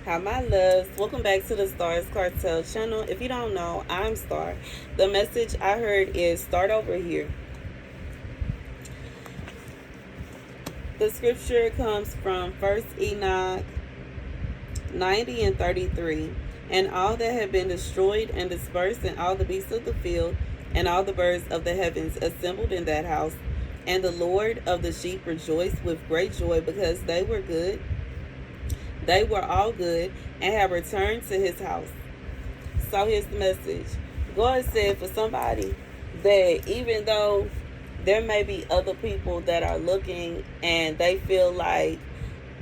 Hi, my loves. Welcome back to the Stars Cartel channel. If you don't know, I'm Star. The message I heard is start over here. The scripture comes from 1 Enoch 90 and 33. And all that have been destroyed and dispersed, and all the beasts of the field, and all the birds of the heavens assembled in that house. And the Lord of the sheep rejoiced with great joy because they were good. They were all good and have returned to his house. So here's the message. God said for somebody that even though there may be other people that are looking and they feel like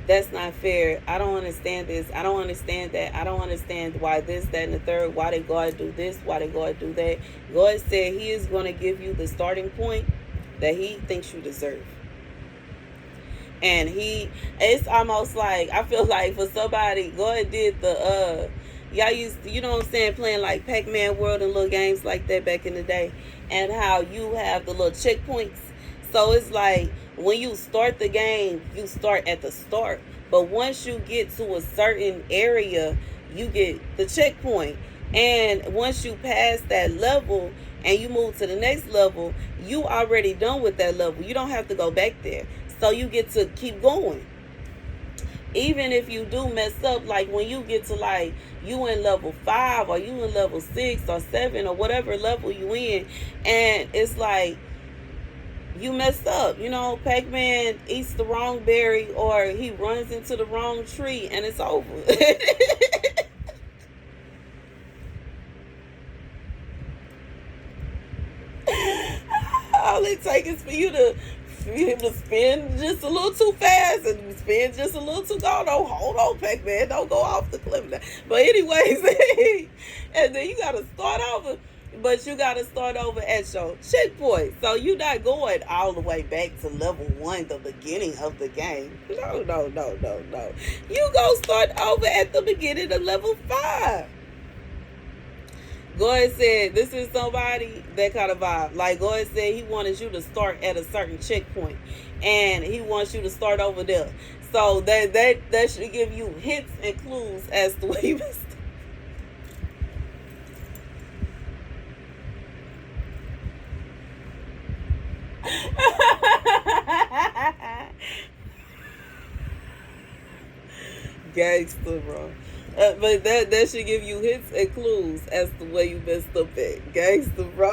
that's not fair. I don't understand this. I don't understand that. I don't understand why this, that, and the third. Why they gotta do this? Why they gotta do that? God said he is going to give you the starting point that he thinks you deserve. And it's almost like, I feel like for somebody, God did y'all used to, you know what I'm saying, playing like Pac-Man World and little games like that back in the day, and how you have the little checkpoints. So it's like when you start the game, you start at the start. But once you get to a certain area, you get the checkpoint. And once you pass that level and you move to the next level, you already done with that level. You don't have to go back there. So you get to keep going. Even if you do mess up, like when you get to like you in level 5 or you in level 6 or 7 or whatever level you in, and it's like you messed up, you know, Pac-Man eats the wrong berry or he runs into the wrong tree and it's over. All it takes is for him to spin just a little too fast and spin just a little too. Oh, hold on, Pac-Man, don't go off the cliff now. But anyways, and then you gotta start over. But you gotta start over at your checkpoint. So you're not going all the way back to level 1, the beginning of the game. No. You go start over at the beginning of level 5. God said this is somebody that kind of vibe. Like God said he wanted you to start at a certain checkpoint and he wants you to start over there. So that should give you hints and clues as to where you missed. Gangster, bro. But that should give you hints and clues as to where you messed up at. Gangster, bro.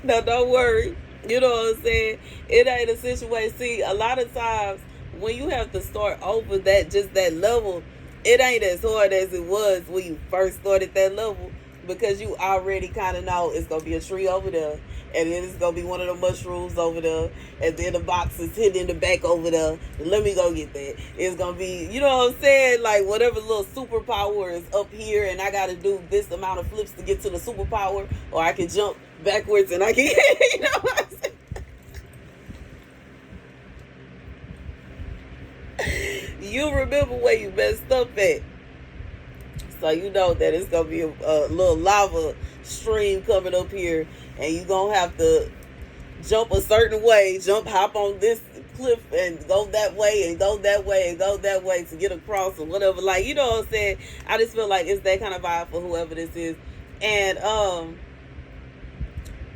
No, don't worry. You know what I'm saying? It ain't a situation. See, a lot of times when you have to start over that level, it ain't as hard as it was when you first started that level, because you already kind of know it's gonna be a tree over there, and then it's gonna be one of the mushrooms over there, and then the box is hidden in the back over there. Let me go get that. It's gonna be, you know what I'm saying, like whatever little superpower is up here, and I gotta do this amount of flips to get to the superpower, or I can jump backwards and I can, you know what I'm saying? You remember where you messed up at. So you know that it's going to be a little lava stream coming up here. And you're going to have to jump a certain way. Hop on this cliff and go that way and go that way and go that way to get across or whatever. Like, you know what I'm saying? I just feel like it's that kind of vibe for whoever this is. And,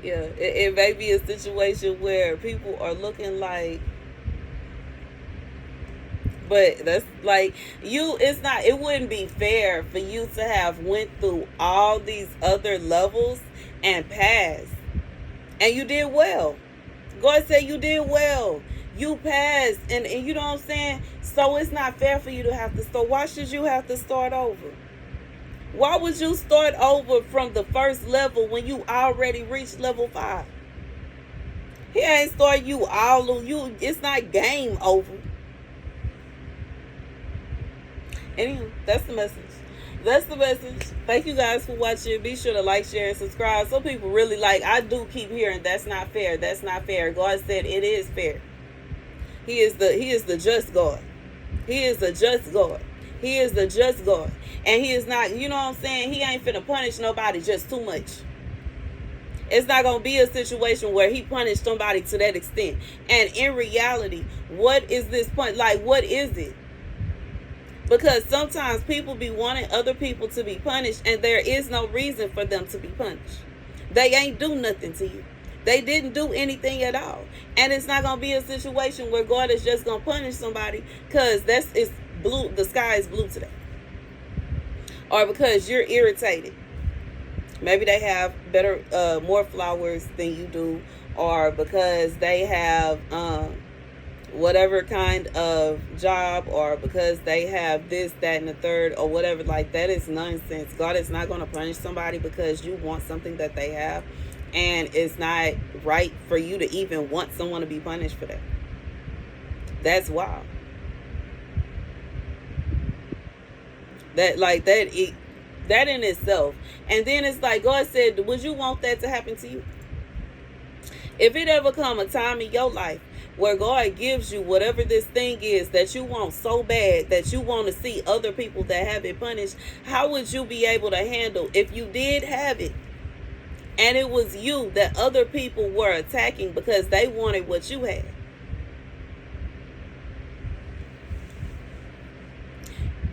yeah, it may be a situation where people are looking like, but that's like it wouldn't be fair for you to have went through all these other levels and passed. And you did well. God said you did well. You passed and you know what I'm saying? So it's not fair for you to have to start. Why should you have to start over? Why would you start over from the first level when you already reached level 5? He ain't start you all you. It's not game over. Anyway, that's the message. That's the message. Thank you guys for watching. Be sure to like, share, and subscribe. Some people really I do keep hearing that's not fair. That's not fair. God said it is fair. He is the just God. He is the just God. He is the just God. And he is not, you know what I'm saying? He ain't finna punish nobody just too much. It's not going to be a situation where he punished somebody to that extent. And in reality, what is this point? Like, what is it? Because sometimes people be wanting other people to be punished, and there is no reason for them to be punished. They ain't do nothing to you. They didn't do anything at all. And it's not going to be a situation where God is just going to punish somebody because it's blue. The sky is blue today. Or because you're irritated. Maybe they have more flowers than you do. Or because they have whatever kind of job, or because they have this, that, and the third, or whatever. Like, that is nonsense. God is not going to punish somebody because you want something that they have. And it's not right for you to even want someone to be punished for that. That's wild. That in itself. And then it's like God said, would you want that to happen to you? If it ever come a time in your life where God gives you whatever this thing is that you want so bad, that you want to see other people that have it punished, how would you be able to handle if you did have it? And it was you that other people were attacking because they wanted what you had.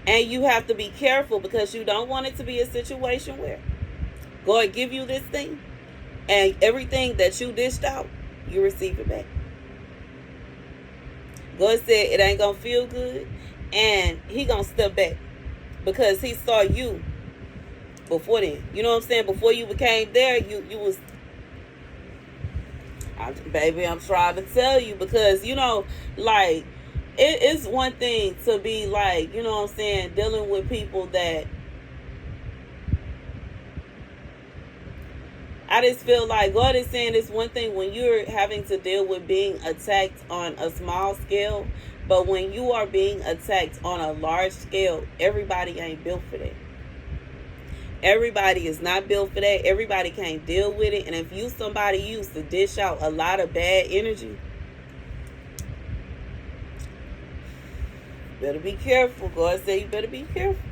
And you have to be careful because you don't want it to be a situation where God give you this thing and everything that you dished out, you receive it back. God said it ain't going to feel good, and he going to step back because he saw you before then. You know what I'm saying? Before you became there, you was... Baby, I'm trying to tell you because, like, it's one thing to be like, you know what I'm saying, dealing with people that... I just feel like God is saying it's one thing when you're having to deal with being attacked on a small scale, but when you are being attacked on a large scale, everybody ain't built for that. Everybody is not built for that. Everybody can't deal with it. And if you somebody used to dish out a lot of bad energy, better be careful. God said you better be careful.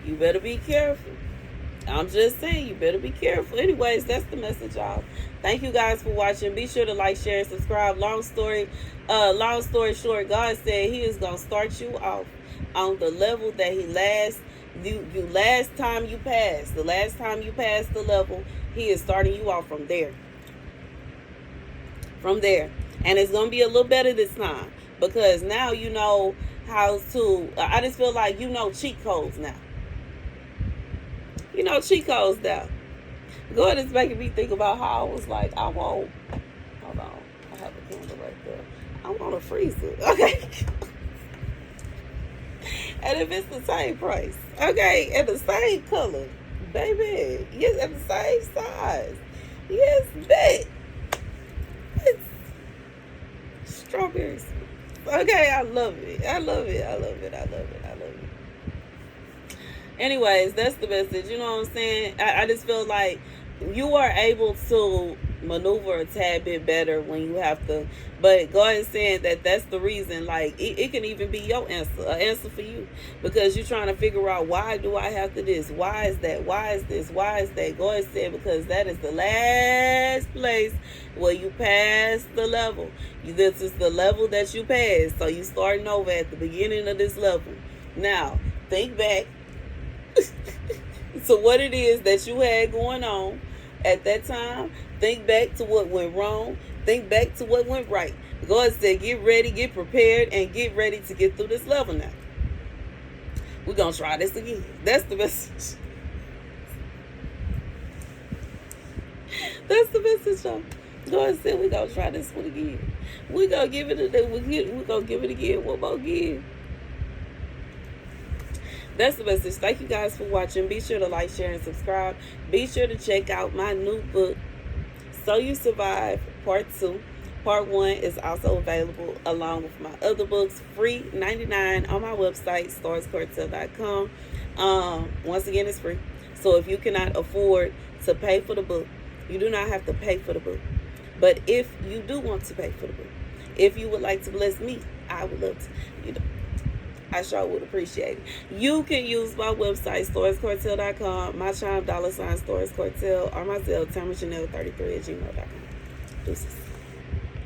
You better be careful. I'm just saying, you better be careful. Anyways, that's the message, y'all. Thank you guys for watching. Be sure to like, share, and subscribe. Long story short, God said he is going to start you off on the level that he the last time you passed the level, he is starting you off from there. And it's going to be a little better this time because now you know how to, I just feel like you know cheat codes now. Cheat codes now. God is making me think about how I was like, hold on, I have a candle right there. I want to freeze it, okay? And if it's the same price, okay, and the same color, baby, yes, and the same size, yes, bet. It's strawberries. Okay, I love it. Anyways, that's the message. You know what I'm saying? I just feel like you are able to maneuver a tad bit better when you have to. But God is saying that's the reason. Like, it can even be your answer, an answer for you. Because you're trying to figure out, why do I have to this? Why is that? Why is this? Why is that? God said, because that is the last place where you pass the level. This is the level that you passed. So you starting over at the beginning of this level. Now, think back. So what it is that you had going on at that time, think back to what went wrong, think back to what went right. God said, get ready, get prepared, and get ready to get through this level now. We're going to try this again. That's the message. That's the message, y'all. God said, we're going to try this one again. We're going to give it again one more again. That's the message. Thank you guys for watching. Be sure to like, share, and subscribe. Be sure to check out my new book, So You Survive, Part 2. Part 1 is also available along with my other books, free 99 on my website, starscartel.com. Once again, it's free. So if you cannot afford to pay for the book, you do not have to pay for the book. But if you do want to pay for the book, if you would like to bless me, I would love to, I sure would appreciate it. You can use my website, starscartel.com, my chime, $, starscartel, or my Zelle, terminal33@gmail.com. Deuces.